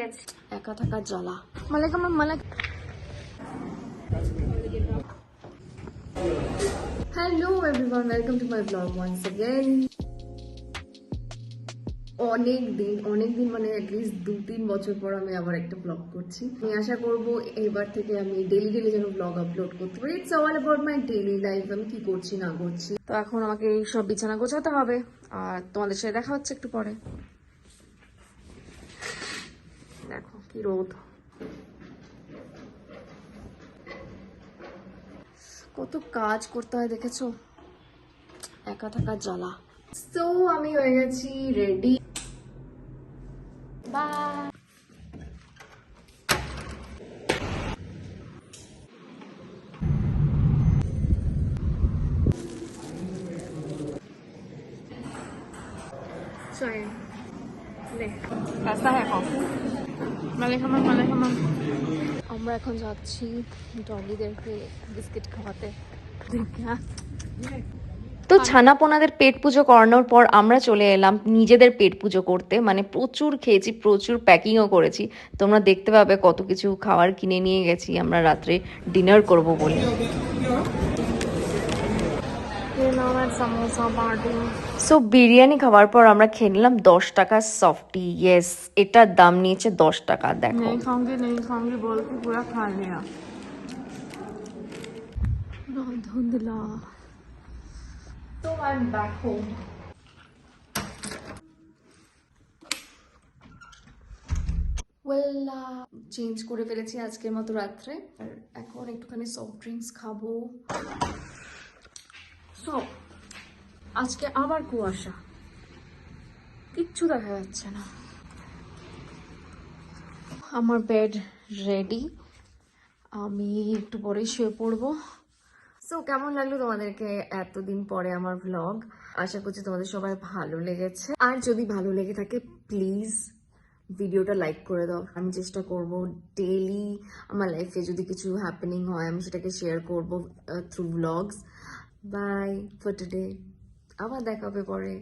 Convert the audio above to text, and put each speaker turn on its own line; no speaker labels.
গেছে
একা থাকার জ্বালা। Hello everyone, welcome to my blog once again. অনেক দিন মানে অ্যাটলিস্ট 2-3 বছর পর আমি আবার একটা ব্লগ করছি। আমি আশা করব এবার থেকে আমি ডেইলি যেন ব্লগ আপলোড করতে পারি। It's all about my daily life, আমি কি করছি না করছি। তো এখন আমাকে এই সব বিছানা গোছাতে হবে, আর তোমাদের সাথে দেখা হচ্ছে একটু পরে। দেখো কি রোদ, কত কাজ করতে হয় দেখেছো, একা থাকার জ্বালা। তো আমি হয়ে গেছি রেডি, বাই। আমরা এখন যাচ্ছি ডগিদেরকে বিস্কিট খাওয়াতে। তো ছানাপোনাদের পেট পুজো করানোর পর আমরা চলে এলাম নিজেদের পেট পুজো করতে। মানে প্রচুর খেয়েছি, প্রচুর প্যাকিংও করেছি। তোমরা দেখতে পাবে কত কিছু খাবার কিনে নিয়ে গেছি আমরা রাত্রে ডিনার করব বলে। সো বিরিয়ানি খাওয়ার পর আমরা খেয়ে নিলাম 10 টাকা সফটি। ইয়েস, এটার দাম নিয়েছে 10 টাকা। দেখো
नहीं खाऊंगी बोल के पूरा खा लिया।
ধুন্দলা। তো I am back home. Change করে ফেলেছি আজকের মতো রাত্রে, আর এখন একটুখানি সফট ড্রিঙ্কস খাবো। সো আজকে আবার কুয়াশা, কিচ্ছু দেখা যাচ্ছে না। আমার বেড রেডি, আমি একটু পরেই শুয়ে পড়বো। সো কেমন লাগলো তোমাদেরকে এতদিন পরে আমার ভ্লগ? আশা করছি তোমাদের সবাই ভালো লেগেছে, আর যদি ভালো লেগে থাকে প্লিজ ভিডিওটা লাইক করে দাও। আমি চেষ্টা করব ডেইলি আমার লাইফে যদি কিছু হ্যাপেনিং হয় আমি সেটাকে শেয়ার করব through vlogs. Bye for today, আবার দেখা হবে পরে।